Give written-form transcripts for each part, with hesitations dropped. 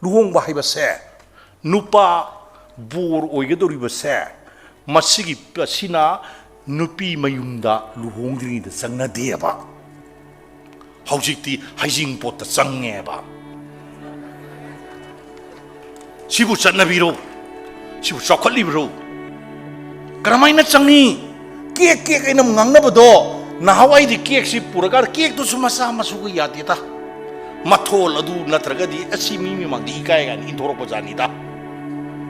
luhongba haibase nupa bor oigadoribase masigi asina nupi mayumda luhongdringida changnadeba haujikti haijing pot changeba sibu chatnabiro sibu chokhalibro karamaina changi kek ainam ngangnabado nahawai di kek si puragar kek tu sumasa masuga yadeta mathol adu natragadi asimi mi mangdi ikai gan indorok bajani da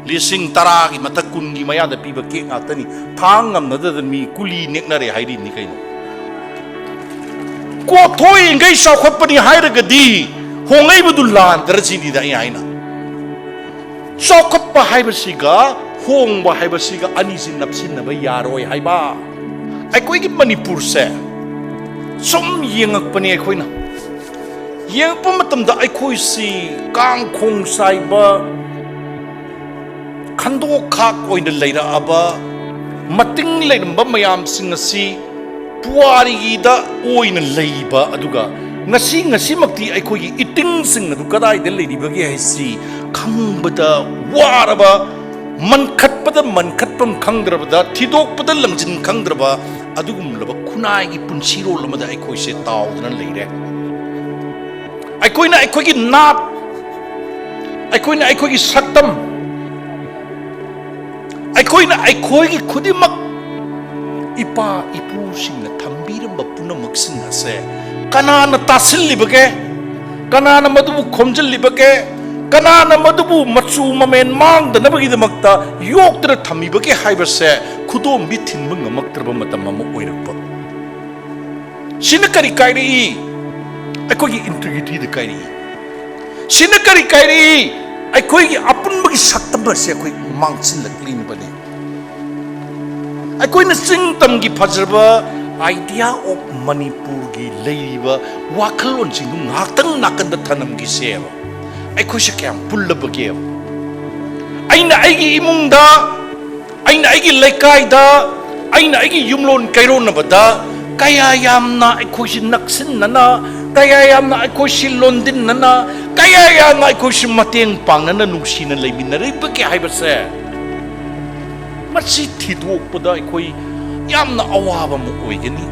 lising tara gi matakun gi maya da piba kek ngatani thangam nada mi kuli neknare hairi ni kaino ko thoi ngai sakhotpani hairagadi hongai budu lan darjini da yaina sakhotpa haibasiga hongba haibasiga anisi napsinna ba yaroi haiba aikoi gi manipur se som yengakpani aikoina yengpa matamda aikoi si kang khong saiba khando khak oina leira aba mating leiramba mayam sing asi puari da oina leiba aduga ngasi makti aikoi gi iting sing adu kadai de leiriba gi haisi khangbada waraba mankhatpam khangdrabada thidokpada langjin khangdraba adugumlaba khunai gi punsiro lamada aikoi se tawdana leire aikoina aikoi gi nat aikoina aikoi gi saktam aikoina aikoi gi khudimak ipa ipu singna thambiramba punamak singna se kanana tasillibage kanana madubu khomjillibage kanana madubu machu mamen mangdanabagi damakta yoktra thamibage haibase khudom bi thinba ngamaktraba matam ama oirakpa sina kari kairi aikoi gi integrity de kairi sina kari kairi aikoi gi apunbagi saktamba se aikoi mangsin laklin bani aikoi na singtam gi phajraba idea of manipur gi leiba wakhalon singum ngaktang nakanda thanam gi seba aikoi se kyam pullabage aina aigi imungda aina aigi laikai da aina aigi yumlon kairo nabada kaya yamna aikoi si naksin nana kaya yamna aikoi si londin nana kaya yamna aikoi si mateng pang nana nungsina leiminare bage haibase masi thidokpada aikoi yamna awaba mu oigani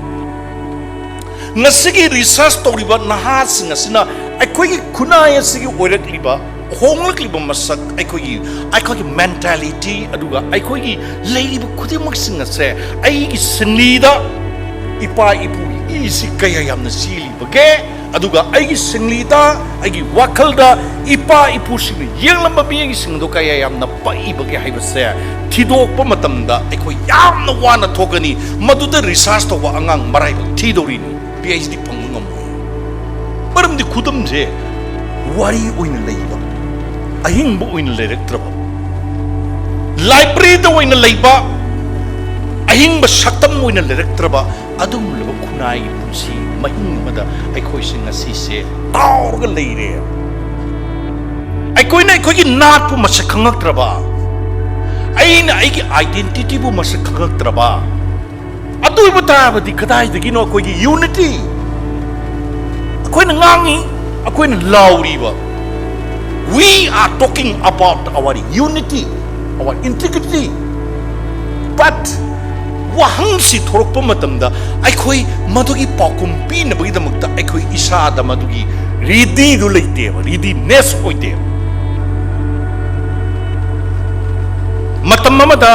ngasigi research toriba nahasing asina aikoi khunai asigi oirakliba honglakliba masak aikoi mentality aduga aikoi leiriba khudimak sing ase aigi singlida ipa ipu isi kaya yamna silibage aduga aigi singlida aigi wakhalda ipa ipu sing yenglamba biegi singdo kaya yamna paibage haibase thidokpa matamda aikoi yamna wana thokani maduda research toba angang marai thidorini PhD pangngam maramdi khudamje wari oina leiba ahingba oina leiraktraba library da oina leiba ahingba saktam oina leiraktraba adum laba khunai punsi mahing mada aikoi sing asi se taurga leire aikoina aikoi nat pu masak khangaktraba aina aigi identity bu masak khangaktraba adu batabadi kadai dagi no koi unity akoina ngangi akoina lauriba we are talking about our unity our integrity but wahang si thorokpa matamda aikoi madugi pakum pina bagi damakta aikoi isada madugi ready du leite readiness oite matam mamada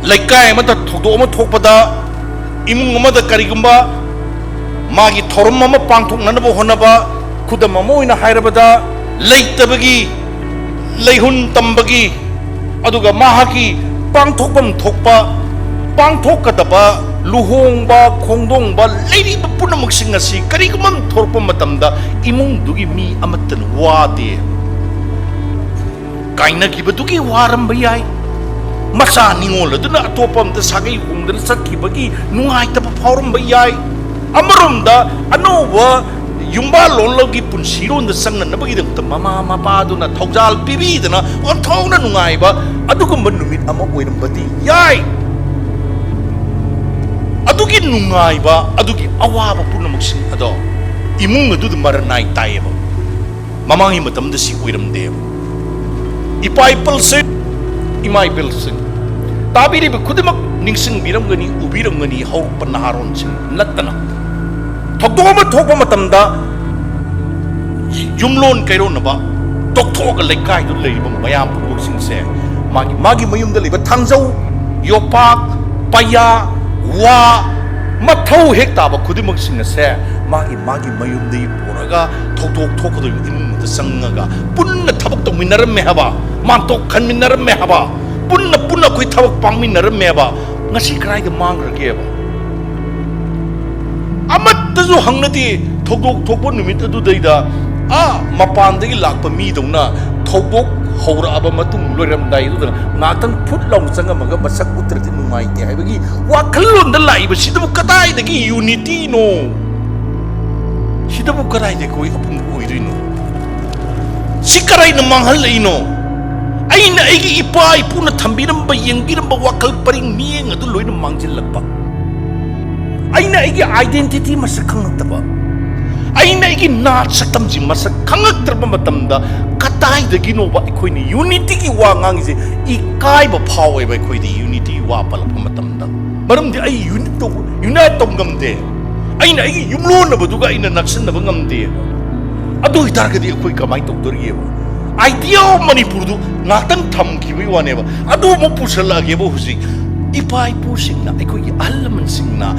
laikai amata thokdo ama thokpada imung amada karigumba magi thorum ama pangthoknanaba honaba khudam ama oina hairabada leitabagi leihun tambagi aduga mahaki pangthokpam thokpa pangthokadaba luhongba khongdongba leiriba punamak sing asi karigumam thorpa matamda imung dugi mi amatan wade kaina kibadugi waramba yai masa ningol aduna atopam ta sagai hungdana sakibagi nungaitaba phaurum yai amarumda anoba yumba lonlogi punsiron da sangna nabagi da mama mapa duna thaujal pibi dana onthongna nungaiba adugumba numit ama oirambadi yai adugi nungaiba adugi awaba punamak sing ado imung adu maranai taiba Mamangi matam da si oiram de ipa ipal se imai bel sing tabiri be kudimak ningsing biram gani ubiram gani hau panaharon sing natana thokdoma thokpa matam da yumlon kairo na ba tokthok lekai du leiba mayam pur sing se magi mayum da leiba thangjau yopak paya wa mathau hek ta ba kudimak sing se magi mayum dei poraga thok do imum da sangaga punna thabak to minaram me haba mantok khan minaram me haba punna koi thabak pang minaram me haba ngasi krai da mangra ge ba amat da jo hangnati thokpa numit adu dei da mapan dagi lakpa mi dongna thokbok hora aba matung loiram dai du ngatang phut long changa maga masak utrati numai te haibagi wakhallon da laiba sidabu kadai dagi unity no sidabu kadai de koi apung oirino sikarai na manghal leino aina aigi ipa ipuna thambiram ba yengbiram ba wakhal paring mieng adu loina mangjil lakpa aina aigi identity masakhang taba aina igi nat saktam ji masak khangak tarba matamda katai da gino ba ikoi ni unity ki wa ngang ji ikai ba phawai ba ikoi di unity wa pal matamda maram di ai unite tom gam de aina igi yumlo na ba duga ina naksan na ba ngam de adu itar ga di ikoi kamai tok dor ye ba idea manipur du natang tham ki wi wa ne ba adu mo pusala ge ba husi ipa ipu singna ikoi alman singna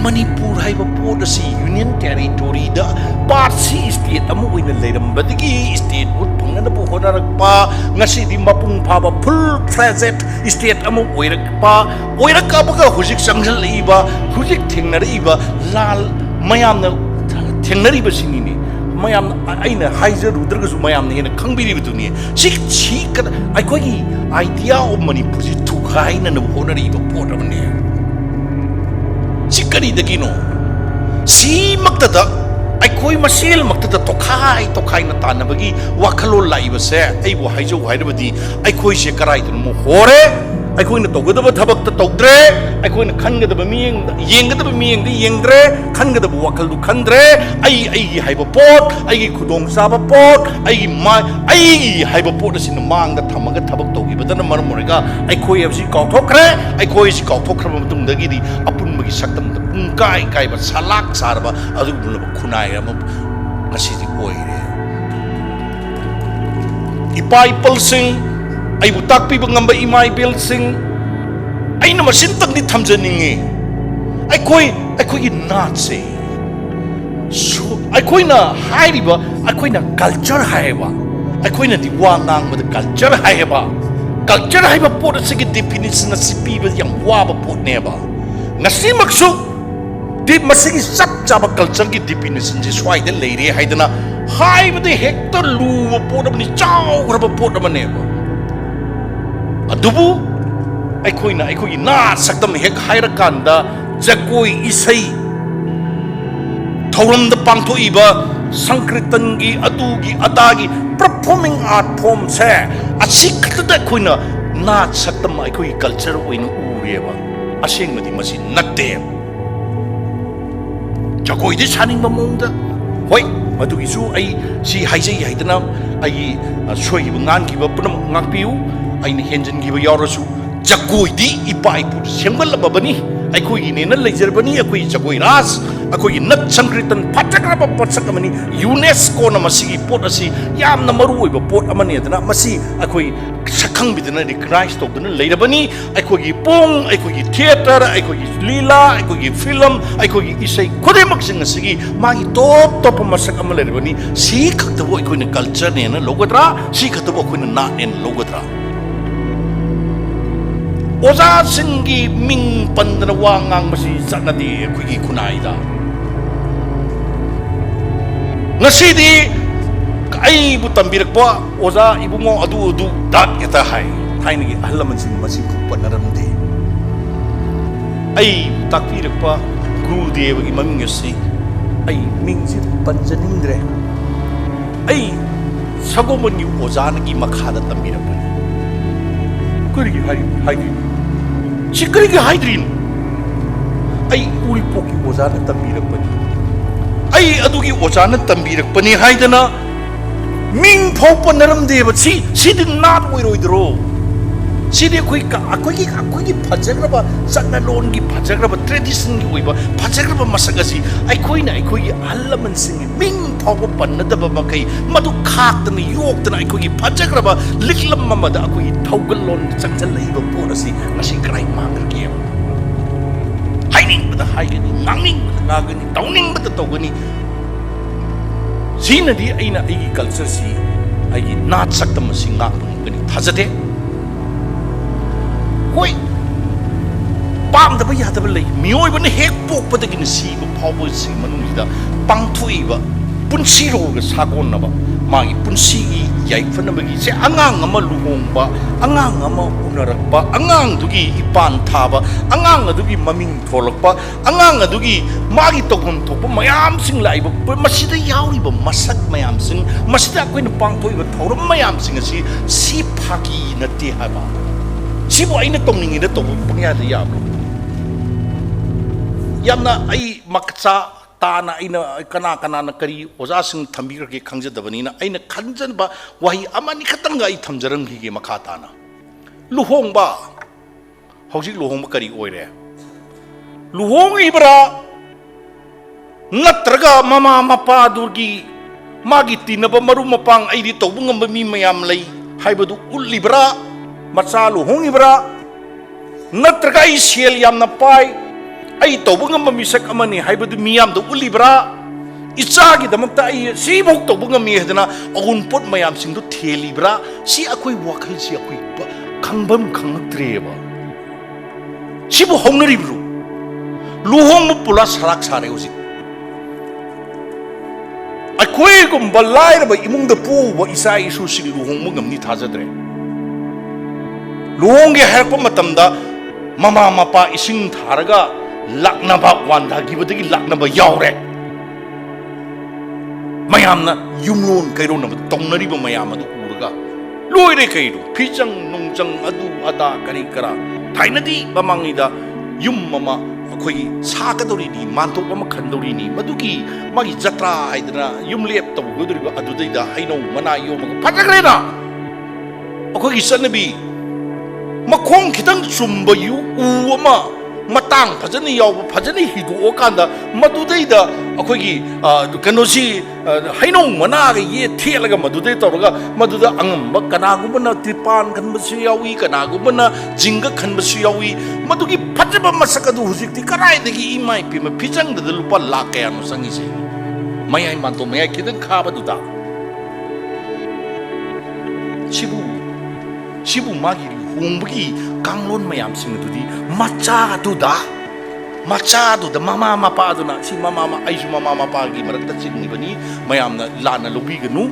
Manipur haiba pot asi union territory da part si state amu oina leiram badigi state would pangna bu honarakpa ngasi di mapung phaba full fledged state amu oirakpa oiraka baga hujik sangjal leiba hujik thengnariba lal mayamna thengnariba singini mayam aina haizer udragasu mayamna hena khangbiri duni si ka aikoi idea of manipur ji thukaina na honariba pot amne Sikari da gino si magtada ay koi masil magtada tokai na tanabagi wakhalo laiba se ai bo haijo hairabadi ai koi se karai tu mo hore ai koi na togadaba thabak ta togdre ai koi na khangadaba miyeng yenggadaba miyeng di yengdre khangadaba wakhal du khandre ai gi haiba pot ai gi khudong saba pot ai gi haiba pot asin mangda thamaga thabak togi badana maram moriga ai koi absi kauthokre ai koi si kauthokra matung dagi di apun magi saktam kai ba salak sarba adu bulaba khunai ama ngasi di oire ipai pal sing ai bu takpi bangamba imai bel sing ai na masin tak ni thamjaningi ai koi nat se so ai koi na hairiba ai koi na culture haiba ai koi na di wangang ba culture haiba pot se ki definition na sipi ba yang wa ba pot ne ba ngasi maksu di masigi sap chaba culture ki definition ji swai de leire haidana haiba de hector lu pot ni chau graba pot ne ba adubu aikoi na saktam hek hairakanda jakoi isai thauram da pangtho iba sankritan gi adugi adagi performing art form se asikta da koina na saktam aikoi culture oin ureba aseng madi masi natte jakoi di saning mamongda hoi madugi su ai si haijai haidana ai soi ngan ki ba punam ngakpiu aina henjan gi ba yarasu jakoi di ipai pu sembal babani aikoi ne na leijerbani akoi jakoi ras akoi nat sankritan phatakra patsakamani UNESCO na masigi pot asi yamna maru oiba pot amani adana masi akoi sakhang bidana recognize tokdana leirabani aikoi gi pong aikoi gi theater aikoi gi lila aikoi gi film aikoi gi isai khodemak sing asigi magi top masak ama leirabani si khaktabu aikoi na culture ne na logadra si khaktabu akoi na na ne logadra Oja singgi ming pandana wangang masi sanadi kuigi Khunai da ngasi di ai bu tambirak pa oja ibungo adu dak eta hai thaini gi halaman sing masi kupanaram de ai takpirak pa guru dev gi maming si ai ming si panjanindre ai sagomon gi oja gi makhada tambirak pa kuri gi hai Sikari ga hydrin ay ulpo ki oja na tambirak pani ay adugi oja na tambirak pani haidana ꯃꯤꯡ ꯐꯥꯎ ꯄꯟꯅꯔꯝꯗꯦꯕ ꯁꯤꯗꯤ ꯅꯥꯠ ꯑꯣꯏꯔꯣꯏꯗ꯭ꯔꯣ ꯁꯤꯗꯤ ꯑꯩꯈꯣꯏꯒꯤ ꯐꯖꯈ꯭ꯔꯕ ꯆꯠꯅꯂꯣꯟꯒꯤ ꯐꯖꯈ꯭ꯔꯕ ꯇ꯭ꯔꯦꯗꯤꯁꯟꯒꯤ ꯑꯣꯏꯕ ꯐꯖꯈ꯭ꯔꯕ ꯃꯁꯛ ꯑꯁꯤ ꯑꯩꯈꯣꯏꯒꯤ ꯑꯍꯜ ꯂꯃꯟꯁꯤꯡꯒꯤ ꯃꯤꯡ ꯐꯥꯎꯕ ꯄꯟꯅꯗꯕ ꯃꯈꯩ ꯃꯗꯨ ꯈꯥꯛꯇꯅ ꯌꯣꯛꯇꯅ ꯑꯩꯈꯣꯏꯒꯤ ꯐꯖꯈ꯭ꯔꯕ ꯂꯤꯛꯂꯝ ꯑꯃꯗ ꯑꯩꯈꯣꯏꯒꯤ ꯊꯧꯒꯜꯂꯣꯟ ꯆꯪꯁꯤꯜꯂꯛꯏꯕ ꯄꯣꯠ ꯑꯁꯤ ꯉꯁꯤ ꯀꯔꯥꯏ ꯃꯥꯡꯈ꯭ꯔꯒꯦꯕ ꯍꯥꯏꯅꯤꯡꯕꯗ ꯍꯥꯏꯒꯅꯤ ꯉꯥꯡꯅꯤꯡꯕꯗ ꯉꯥꯡꯒꯅꯤ ꯇꯧꯅꯤꯡꯕꯗ ꯇꯧꯒꯅꯤ ꯁꯤꯅꯗꯤ ꯑꯩꯅ ꯑꯩꯒꯤ ꯀꯜꯆꯔꯁꯤ ꯑꯩꯒꯤ ꯅꯥꯠ ꯁꯛꯇꯝ ꯑꯁꯤ ꯉꯥꯛꯄ ꯉꯝꯒꯅꯤ ꯊꯥꯖꯗꯦ ꯍꯣꯏ ꯄꯥꯝꯗꯕ ꯌꯥꯗꯕ ꯂꯩ ꯃꯤꯑꯣꯏꯕꯅ ꯍꯦꯛ ꯄꯣꯛꯄꯗꯒꯤꯅ ꯁꯤꯕ ꯐꯥꯎꯕꯁꯤꯡ ꯃꯅꯨꯡꯁꯤꯗ ꯄꯥꯡꯊꯣꯛꯏꯕ ꯄꯨꯟꯁꯤꯔꯣꯜꯒ ꯁꯥꯒꯣꯟꯅꯕ ꯃꯥꯒꯤ ꯄꯨꯟꯁꯤꯒꯤ ꯌꯥꯏꯐꯅꯕꯒꯤ ꯁꯦ ꯑꯉꯥꯡ ꯑꯃ ꯂꯨꯍꯣꯡꯕ ꯑꯉꯥꯡ ꯑꯃ ꯎꯅꯔꯛꯄ ꯑꯉꯥꯡꯗꯨꯒꯤ ꯏꯄꯥꯟ ꯊꯥꯕ ꯑꯉꯥꯡ ꯑꯗꯨꯒꯤ ꯃꯃꯤꯡ ꯊꯣꯜꯂꯛꯄ ꯑꯉꯥꯡ ꯑꯗꯨꯒꯤ ꯃꯥꯒꯤ ꯇꯧꯐꯝ ꯊꯣꯛꯄ ꯃꯌꯥꯝꯁꯤꯡ ꯂꯥꯛꯏꯕ ꯃꯁꯤꯗ ꯌꯥꯎꯔꯤꯕ ꯃꯁꯛ ꯃꯌꯥꯝꯁꯤꯡ ꯃꯁꯤꯗ ꯑꯩꯈꯣꯏꯅ ꯄꯥꯡꯊꯣꯛꯏꯕ ꯊꯧꯔꯝ ꯃꯌꯥꯝꯁꯤꯡ ꯑꯁꯤ ꯁꯤ ꯐꯥꯒꯤ ꯅꯠꯇꯦ ꯍꯥꯏꯕ sibu ay natong ningin na to pangyari yabo yam na ay maksa ta na ay na kana na kari oja sing thambir ke khangja dabani na ay na khanjan ba wahi amani khatanga ay thamjarang gi makata na luhong ba hojik luhong ba kari oire luhong ibra natraga mama mapa durgi magi tinaba maru mapang ay di tawbung ngamba mi mayam lay haibadu ulibra macha luhong ibra natraga ay siel yam na pai ay tawbung ngamba misak amani haibadu miyamda ulibra ichagi damakta ay sibok tawbung ngami hadana agunpot mayam singdo thelibra si akoy wakhal si akoy khangbam khangtreba sibu hongnaribru luhong mo pula sarak sare usi akoy kum balai ba imung da pu ba isa isu sing luhong mo ngamni thajadre luhong ge har ko matamda mama mapa ising tharaga lakna ba wanda gibadagi lakna ba yaure mayamna yumlon kairo na tongnari ba mayam adu urga loire kairo phichang nungchang adu ada kari kara thainadi bamangida yum mama akhoi sakadori ni mantok ama khandori ni maduki magi jatra haidra yum lep to godori ba adu da haino mana yo ma phajagre na akhoi gi sanabi makhong khitang chumba yu u ama matang phajani yaw phajani hidu o kanda madudai da akhoi gi kanosi haino mana ga ye thelaga madudai tawraga maduda angamba kanagumna tripan khanbasu yawi kanagumna jinga khanbasu yawi madugi phajaba masakadu hujikti karai dagi imai pima phijang da lupa lakh kaya no sangi se mayai manto mayai kidan khaba duda sibu magi hungbagi kanglon mayam sing dudi macha duda mama mapa aduna si mama aisu mama mapa gi marakta chingni bani mayam na lana lobi ganu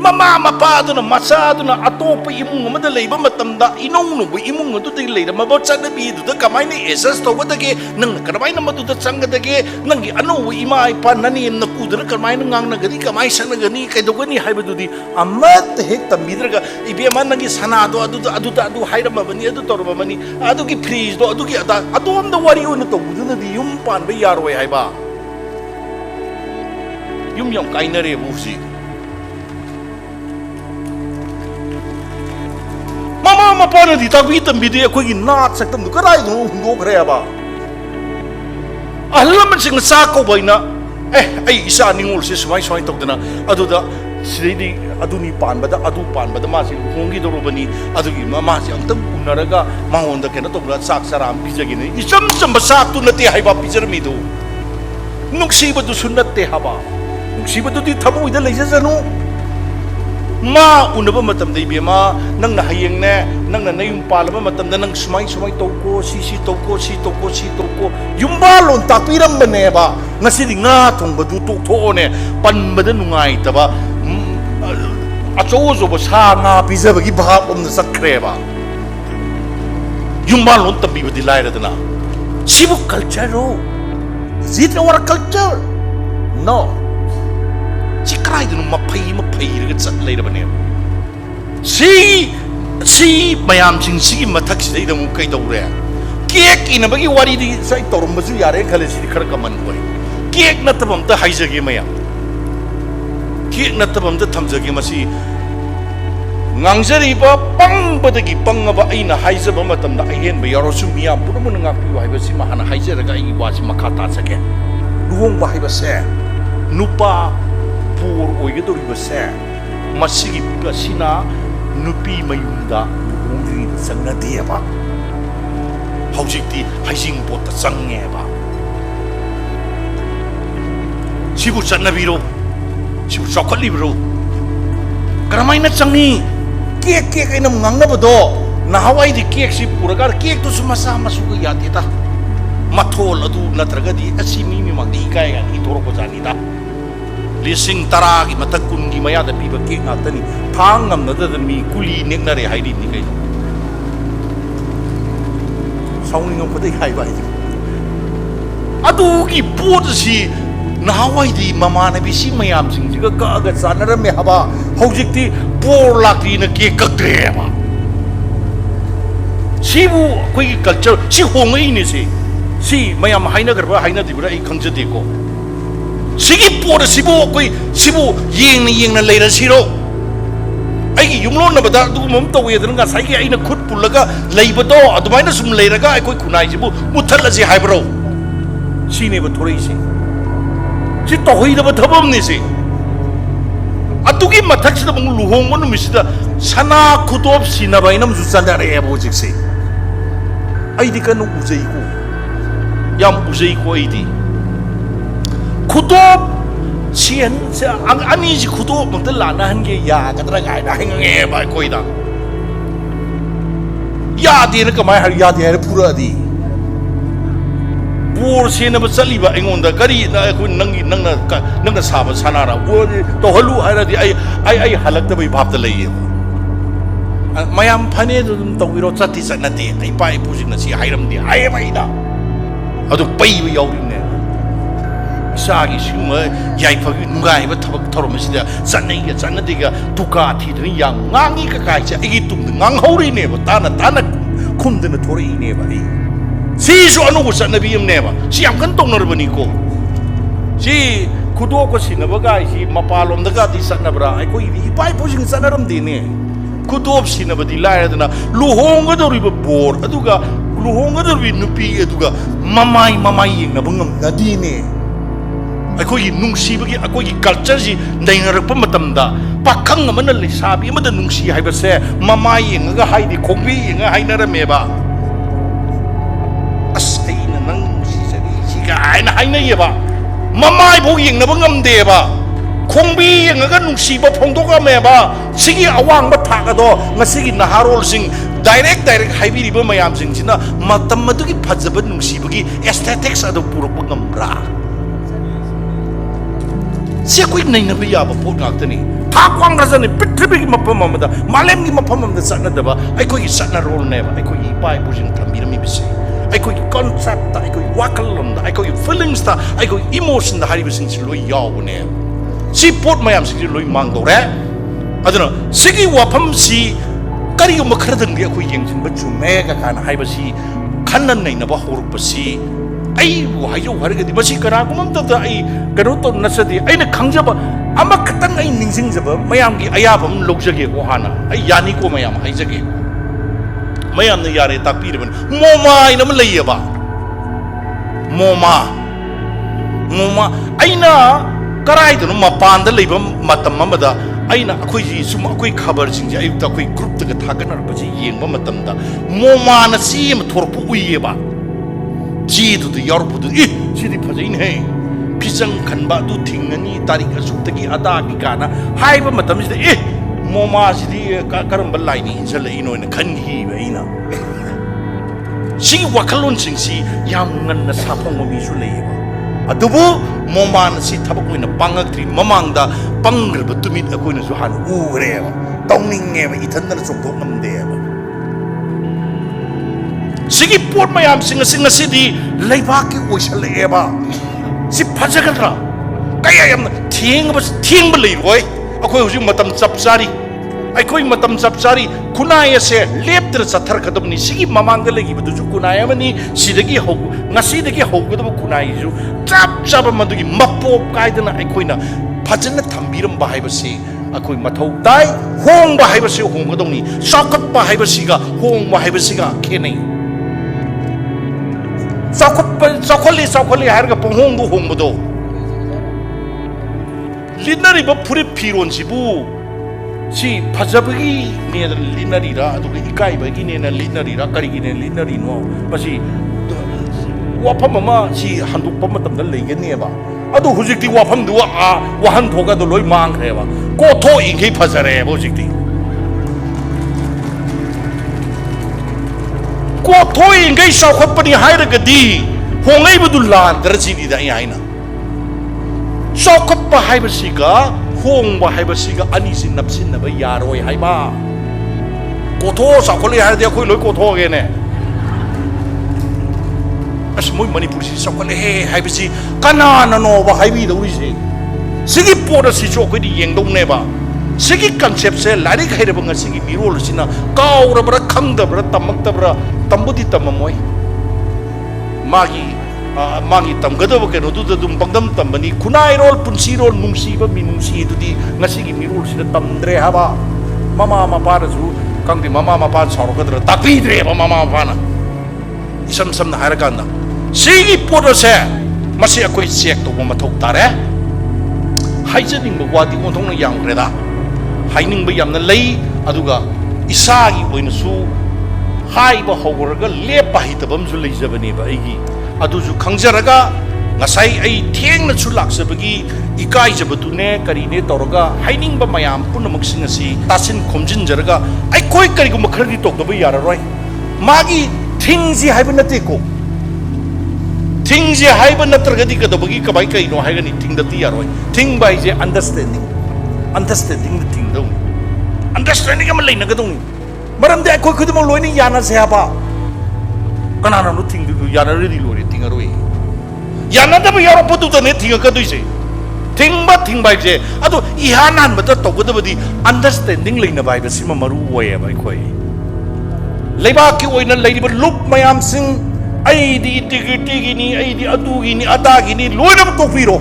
mama mapa aduna macha aduna atop imung amada leiba matamda inong no bu imung adu dei leira mabot chana bi du da kamai ni esas to badage nang karmai na madu da changadage nangi anu ima ai pa nani na kudra karmai na ngang na gadi kamai sana gani kai dogani haibadudi amat hek tambidraga ibe man nangi sana adu hairama bani adu torba bani adu ki freeze do adu ki adu am da wari on to buduna di yum pan ba yaroi haiba yum yam kainare busi mama mapa na di tabi tambidi akhoi nat saktam du karai du hundo khre aba ahlam sing sa ko baina ai isa ningol se swai tokdana aduda sididi aduni panbada adu panbada ma si hongi dorobani adugi mama si amtam unaraga mangonda kena tokla sak saram bijagini isam sam sak tu nati haiba pijarmi du nuksiba du sunnate haba nuksiba du di thabu ida leijanu ma unaba matam dei bema nang na hayeng ne nang na nayum palaba matam na nang sumai toko si toko yumba lon tapiram bane ba ngasi di nga thong badu tok tho ne pan bada nungai taba acho zo ba sa nga pizza bagi bhap om na sakre ba yumba lon tabi badi lai radana sibu culture ro is it our culture no Cikrai dulu mapai dekat sat lay dah bani. Si mayam si matak si dah mukai dah urea. Kiek ina bagi wari di saya torum baju yare kalau si dikar kaman boy. Kiek na tabam ta haja ge mayam. केक नत्तबमदा थमजगे मसी ngangjariba pangbadagi pangaba aina haijaba matamda ayenba yarosu miyam punumun ngakpi haibasi mahana haijaraga ai wasi makata sake luhongba haibase nupa pur oigedoriba se masigi asina nupi mayumda luhongri sangnadeba haujikti haijing bota sangeba sibu chanabiro sibu chokolibro karamaina changi cake cake ina ngangnabado nahawai di cake si puraga cake to sumasa masuga yatita mathol adu natragadi asimi mi mangdi kai ga ni toro ko jani da lising tara gi matakun gi maya da piba cake ngatani thangam na da mi kuli nekna re haidi ni kai sauni ngam kodai hai bai adu gi pot si nahawai di mamana bisi mayam sing jiga ka aga sanara me haba hojikti por lakri na ke kaktreba sibu koi culture si hongai ni si mayam haina garba haina dibra ai khangjade ko sigi por sibu koi sibu yeng na leira siro ai yumlo na bada du mom tawe dan ga sai ai na khut pulaga leibado adumai na sum leiraga ai koi khunai sibu muthal ji haibro sine ba thorei si si tohidaba thabam ni si atugi mathakida bang luhongmo numisida sana khutop sinaba inam ju chandare ebo jikse aidi kanu ujei ko yam ujei ko aidi khutop sian ani ji khutop mangta lana hange ya kadra gai na hange ba koida ya de na kamai har ya de har pura di war sena ba chaliba engonda kari na ko nangna saba sanara wo to halu haira di ai halakta bai bhapta lei mayam phane dum tawiro chati sanati ai pai pujina si hairam di ai bai da adu pai wi yawine sagi suma yai phagi nungai ba thabak thorom sida sanai ga sanati ga tuka thi dri yang ngangi ka kai cha igi tum ngang hori ne ba tana khumdana thori ne ba ai si so anu ko sanabi amneba si am kan tongnorbani ko si kudo ko sinaba ga si mapalom daga di sanabra ai ko i pai posing sanaram dine kudo sinaba di laadana luhonga doriba bor aduga luhonga dorbi nupi aduga mamai na bangam nadine ai ko i nungsi bagi ko i culture ji naingarakpa matamda pakhang amana lisabi amada nungsi haibase mamai nga haidi khongbi nga hainarameba aina haina yeba mamai bo yeng na bangam deba khongbi yeng ga nungsiba phongdoka meba sigi awang ba thaka do ngasigi naharol sing direct haibiriba mayam sing sina matam madugi phajaba nungsibagi aesthetics adu purok ngamra se koi nai na biya ba pot ngaktani tha kwang razani prithvi gi mapam amada malem gi mapam amada satna daba ai koi satna role neba ai koi pai bujin thambirami bise ai koi concept ta ai koi wakalom da ai koi feelings ta ai koi emotion da hari bising loi yaw ne si pot mayam si loi mang do re aduna sigi wapam si kari yo makhradang gi koi yengsin ba chu me ka kana hai ba si khannan nei na ba horuk ba si ai wo hayo harga di ba si kara kumam ta ai karo to nasadi ai na khangjaba ama khatang ai ningsing jaba mayam gi ayabam logjage ko hana ai yani ko mayam hai jage mayam na yare takpirban moma ina ma layaba moma aina karai do mapan da leiba matam amada aina akoi ji sum akoi khabar jing ji ayuk ta akoi group ta thagan ar baji yengba matam da moma na si ma thorpu uyeba ji du du yarpu du i si di phajain he pisang khanba du thingani tarik asuk ta gi ada gi kana haiba matam ji e moma ji di karam balai ni insal ino na khan gi ba ina si wakalon sing si yam ngan na sapong mi su leiba adubu moman si thabak oina pangakri mamangda pangrba tumit akoina su han ureba tongninge ba ithandana chongthok namde ba sigi pot mayam singa sidi leibaki oisale ba si phajagadra kaya yam thieng ba leiroi akoi huji matam chapchari akoi matam chapchari kunai ase leptra chathar kadamni sigi mamangda legi bu ju kunai amani sidagi ho ngasi dagi ho gadab kunai ju chap madugi mapop kaidana akoina ꯐꯖꯅ ꯊꯝꯕꯤꯔꯝꯕ ꯍꯥꯏꯕꯁꯤ ꯑꯩꯈꯣꯏ ꯃꯊꯧ ꯇꯥꯏ ꯍꯣꯡꯕ ꯍꯥꯏꯕꯁꯤ ꯍꯣꯡꯒꯗꯧꯅꯤ ꯆꯥꯎꯈꯠꯄ ꯍꯥꯏꯕꯁꯤꯒ ꯍꯣꯡꯕ ꯍꯥꯏꯕꯁꯤꯒ ꯈꯦꯠꯅꯩ ꯆꯥꯎꯈꯠꯂꯤ ꯍꯥꯏꯔꯒ ꯄꯪꯍꯣꯡꯗ ꯍꯣꯡꯕꯗꯣ ꯂꯤꯠꯅꯔꯤꯕ ꯐꯨꯔꯤꯠ ꯐꯤꯔꯣꯟꯁꯤꯕꯨ ꯁꯤ ꯐꯖꯕꯒꯤꯅꯦꯅ ꯂꯤꯠꯅꯔꯤꯔꯥ ꯑꯗꯨꯒ ꯏꯀꯥꯏꯕꯒꯤꯅꯦꯅ ꯂꯤꯠꯅꯔꯤꯔꯥ ꯀꯔꯤꯒꯤꯅꯦ ꯂꯤꯠꯅꯔꯤꯅꯣ ꯃꯁꯤ ꯋꯥꯐꯝ ꯑꯃ ꯁꯤ ꯍꯟꯗꯣꯛꯄ ꯃꯇꯝꯗ ꯂꯩꯒꯅꯦꯕ ꯑꯗꯨ ꯍꯧꯖꯤꯛꯇꯤ ꯋꯥꯐꯝꯗꯨ ꯋꯥꯍꯟꯊꯣꯛꯑꯒ ꯂꯣꯏ ꯃꯥꯡꯈ꯭ꯔꯦꯕ ꯀꯣꯊꯣꯛꯏꯈꯩ ꯐꯖꯔꯦꯕ ꯍꯧꯖꯤꯛꯇꯤ ꯀꯣꯊꯣꯛꯏꯈꯩ ꯆꯥꯎꯈꯠꯄꯅꯤ ꯍꯥꯏꯔꯒꯗꯤ ꯍꯣꯡꯂꯛꯏꯕꯗꯨ ꯂꯥꯟꯗ꯭ꯔꯁꯤꯅꯤꯗ ꯑꯩ ꯍꯥꯏꯅ ꯆꯥꯎꯈꯠꯄ ꯍꯥꯏꯕꯁꯤꯒ ꯍꯣꯡꯕ ꯍꯥꯏꯕꯁꯤꯒ ꯑꯅꯤꯁꯤ ꯅꯞꯁꯤꯟꯅꯕ ꯌꯥꯔꯣꯏ ꯍꯥꯏꯕ ꯀꯣꯊꯣꯛ ꯆꯥꯎꯈꯠꯂꯦ ꯍꯥꯏꯔꯗꯤ ꯑꯩꯈꯣꯏ ꯂꯣꯏ ꯀꯣꯊꯣꯛꯑꯒꯦꯅꯦ ꯑꯁ ꯃꯣꯏ ꯃꯅꯤꯄꯨꯔꯁꯤ ꯆꯥꯎꯈꯠꯂꯦꯍꯦ ꯍꯥꯏꯕꯁꯤ ꯀꯅꯥꯅꯅꯣꯕ ꯍꯥꯏꯕꯤꯗꯧꯔꯤꯁꯦ ꯁꯤꯒꯤ ꯄꯣꯠ ꯑꯁꯤꯁꯨ ꯑꯩꯈꯣꯏꯗꯤ ꯌꯦꯡꯗꯧꯅꯦꯕ ꯁꯤꯒꯤ ꯀꯟꯁꯦꯞꯁꯦ ꯂꯥꯏꯔꯤꯛ ꯍꯩꯔꯕ ꯉꯁꯤꯒꯤ ꯃꯤꯔꯣꯜ ꯑꯁꯤꯅ ꯀꯥꯎꯔꯕ꯭ꯔꯥ ꯈꯪꯗꯕ꯭ꯔꯥ ꯇꯝꯃꯛꯇꯕ꯭ꯔꯥ ꯇꯝꯕꯨꯗꯤ ꯇꯝꯃꯝꯃꯣꯏ ꯃꯥꯒꯤ ꯇꯝꯒꯗꯕ ꯀꯩꯅꯣꯗꯨꯗ ꯑꯗꯨꯝ ꯄꯪꯗꯝ ꯇꯝꯕꯅꯤ ꯈꯨꯟꯅꯥꯏꯔꯣꯜ ꯄꯨꯟꯁꯤꯔꯣꯜ ꯅꯨꯡꯁꯤꯕ ꯃꯤꯅꯨꯡꯁꯤ ꯑꯗꯨꯗꯤ ꯉꯁꯤꯒꯤ ꯃꯤꯔꯣꯜꯁꯤꯗ ꯇꯝꯗ꯭ꯔꯦ ꯍꯥꯏꯕ ꯃꯃꯥ ꯃꯄꯥꯅꯁꯨ ꯈꯪꯗꯦ ꯃꯃꯥ ꯃꯄꯥ ꯁꯥꯎꯔꯛꯀꯗ꯭ꯔꯥ ꯇꯥꯛꯄꯤꯗ꯭ꯔꯦꯕ ꯃꯃꯥ ꯃꯄꯥꯅ ꯏꯁꯝ ꯁꯝꯅ ꯍꯥꯏꯔꯀꯥꯟꯗ ꯁꯤꯒꯤ ꯄꯣꯠ ꯑꯁꯦ ꯃꯁꯤ ꯑꯩꯈꯣꯏ ꯆꯦꯛ ꯇꯧꯕ ꯃꯊꯧ ꯇꯥꯔꯦ ꯍꯥꯏꯖꯅꯤꯡꯕ ꯋꯥꯗꯤ ꯑꯣꯟꯊꯣꯛꯅ ꯌꯥꯝꯈ꯭ꯔꯦꯗ ꯍꯥꯏꯅꯤꯡꯕ ꯌꯥꯝꯅ ꯂꯩ ꯑꯗꯨꯒ ꯏꯁꯥꯒꯤ ꯑꯣꯏꯅꯁꯨ ꯍꯥꯏꯕ ꯍꯧꯔꯒ ꯂꯦꯞꯄ ꯍꯩꯇꯕ ꯑꯃꯁꯨ ꯂꯩꯖꯕꯅꯦꯕ ꯑꯩꯒꯤ ꯑꯗꯨꯁꯨ ꯈꯪꯖꯔꯒ ꯉꯁꯥꯏ ꯑꯩ ꯊꯦꯡꯅꯁꯨ ꯂꯥꯛꯆꯕꯒꯤ ꯏꯀꯥꯏꯖꯕꯗꯨꯅꯦ ꯀꯔꯤꯅꯦ ꯇꯧꯔꯒ ꯍꯥꯏꯅꯤꯡꯕ ꯃꯌꯥꯝ ꯄꯨꯝꯅꯃꯛꯁꯤꯡ ꯑꯁꯤ ꯇꯥꯁꯤꯟ ꯈꯣꯝꯖꯤꯟꯖꯔꯒ ꯑꯩꯈꯣꯏ ꯀꯔꯤꯒꯨꯝꯕ ꯈꯔꯗꯤ ꯇꯧꯗꯕ ꯌꯥꯔꯔꯣꯏ ꯃꯥꯒꯤ ꯊꯤꯡꯁꯤ ꯍꯥꯏꯕ ꯅꯠꯇꯦꯀꯣ ꯊꯤꯡꯁꯤ ꯍꯥꯏꯕ ꯅꯠꯇ꯭ꯔꯒꯗꯤ ꯀꯩꯗꯧꯕꯒꯤ ꯀꯃꯥꯏ ꯀꯩꯅꯣ ꯍꯥꯏꯒꯅꯤ ꯊꯤꯡꯗꯗꯤ ꯌꯥꯔꯣꯏ ꯊꯤꯡꯕ ꯍꯥꯏꯁꯦ ꯑꯟꯗꯔꯁꯇꯦꯟꯗꯤꯡꯗ ꯊꯤꯡꯗꯧꯅꯤ ꯑꯟꯗꯔꯁꯇꯦꯟꯗꯤꯡ ꯑꯃ ꯂꯩꯅꯒꯗꯧꯅꯤ ꯃꯔꯝꯗꯤ ꯑꯩꯈꯣꯏ ꯈꯨꯗꯤꯡꯃꯛ ꯂꯣꯏꯅ ꯌꯥꯅꯁꯦ ꯍꯥꯏꯕ ꯀꯅꯥꯅꯣ ꯊꯤꯡꯗꯣꯏꯗꯨ ꯌꯥꯅꯔꯗꯤ ꯂꯣꯏꯔꯦ ꯊꯤꯡꯉꯔꯣꯏ ꯌꯥꯅꯗꯕ ꯌꯥꯎꯔꯛꯄꯗꯨꯗꯅꯦ ꯊꯤꯡꯉꯛꯀꯗꯣꯏꯁꯦ ꯊꯤꯡꯕ ꯍꯥꯏꯕꯁꯦ ꯑꯗꯣ ꯏꯍꯥꯟ ꯍꯥꯟꯕꯗ ꯇꯧꯒꯗꯕꯗꯤ ꯑꯟꯗꯔꯁꯇꯦꯟꯗꯤꯡ ꯂꯩꯅꯕ ꯍꯥꯏꯕꯁꯤꯃ ꯃꯔꯨ ꯑꯣꯏꯌꯦꯕ ꯑꯩꯈꯣꯏ ꯂꯩꯕꯥꯛꯀꯤ ꯑꯣꯏꯅ ꯂꯩꯔꯤꯕ ꯂꯨꯞ ꯃꯌꯥꯝꯁꯤꯡ ꯑꯩꯗꯤ ꯏꯟꯇꯤꯒ꯭ꯔꯤꯇꯤꯒꯤꯅꯤ ꯑꯩꯗꯤ ꯑꯗꯨꯒꯤꯅꯤ ꯑꯗꯥꯒꯤꯅꯤ ꯂꯣꯏꯅꯃꯛ ꯇꯣꯛꯄꯤꯔꯣ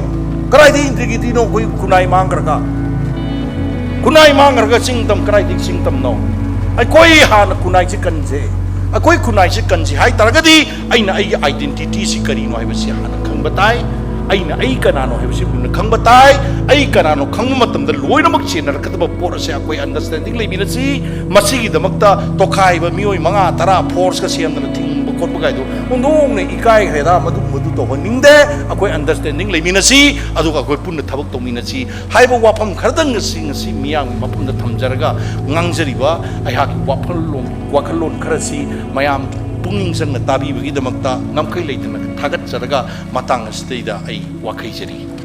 ꯀꯗꯥꯏꯗꯒꯤ ꯏꯟꯇꯤꯒ꯭ꯔꯤꯇꯤꯅꯣ ꯑꯩꯈꯣꯏ ꯈꯨꯟꯅꯥꯏ ꯃꯥꯡꯈ꯭ꯔꯒ ꯆꯤꯡꯇꯝ ꯀꯗꯥꯏꯗꯒꯤ ꯆꯤꯡꯇꯝꯅꯣ ꯑꯩꯈꯣꯏ ꯍꯥꯟꯅ ꯈꯨꯟꯅꯥꯏꯁꯤ ꯀꯟꯁꯦ ꯑꯩꯈꯣꯏ ꯈꯨꯟꯅꯥꯏꯁꯤ ꯀꯟꯁꯤ ꯍꯥꯏꯇꯥꯔꯒꯗꯤ ꯑꯩꯅ ꯑꯩꯒꯤ ꯑꯥꯏꯗꯦꯟꯇꯤꯇꯤꯁꯤ ꯀꯔꯤꯅꯣ ꯍꯥꯏꯕꯁꯤ ꯍꯥꯟꯅ ꯈꯪꯕ ꯇꯥꯏ ꯑꯩꯅ ꯑꯩ ꯀꯅꯥꯅꯣ ꯍꯥꯏꯕꯁꯤ ꯃꯨꯟꯅ ꯈꯪꯕ ꯇꯥꯏ ꯑꯩ ꯀꯅꯥꯅꯣ ꯈꯪꯕ ꯃꯇꯝꯗ ꯂꯣꯏꯅꯃꯛ ꯆꯦꯟꯅꯔꯛꯀꯗꯕ ꯄꯣꯠ ꯑꯁꯦ ꯑꯩꯈꯣꯏ ꯑꯟꯗꯔꯁꯇꯦꯟꯗꯤꯡ ꯂꯩꯃꯤꯟꯅꯁꯤ ꯃꯁꯤꯒꯤꯗꯃꯛꯇ ꯇꯣꯈꯥꯏꯕ ꯃꯤꯑꯣꯏ 5-10 ꯐꯣꯔꯁꯀ ꯁꯦꯝꯗꯅ ꯊꯤꯡꯕ ꯈꯣꯠꯄ ꯀꯥꯏꯗꯣ ꯑꯣꯟꯊꯣꯛꯅ ꯏꯀꯥꯏꯈ꯭ꯔꯦꯗ ꯃꯗꯨ ꯇꯧꯍꯟꯅꯤꯡꯗꯦ ꯑꯩꯈꯣꯏ ꯑꯟꯗꯔꯁꯇꯦꯟꯗꯤꯡ ꯂꯩꯃꯤꯟꯅꯁꯤ ꯑꯗꯨꯒ ꯑꯩꯈꯣꯏ ꯄꯨꯟꯅ ꯊꯕꯛ ꯇꯧꯃꯤꯟꯅꯁꯤ ꯍꯥꯏꯕ ꯋꯥꯐꯝ ꯈꯔꯗꯪ ꯉꯁꯤ ꯃꯤꯌꯥꯝꯒꯤ ꯃꯐꯝꯗ ꯊꯝꯖꯔꯒ ꯉꯥꯡꯖꯔꯤꯕ ꯑꯩꯍꯥꯛꯀꯤ ꯋꯥꯈꯜꯂꯣꯟ ꯈꯔꯁꯤ ꯃꯌꯥꯝ ꯄꯨꯛꯅꯤꯡ ꯆꯪꯅ ꯇꯥꯕꯤꯕꯒꯤꯗꯃꯛꯇ ꯉꯝꯈꯩ ꯂꯩꯇꯅ ꯊꯥꯒꯠꯆꯔꯒ ꯃꯇꯥꯡ ꯑꯁꯤꯗꯩꯗ ꯑꯩ ꯋꯥꯀꯩꯖꯔꯤ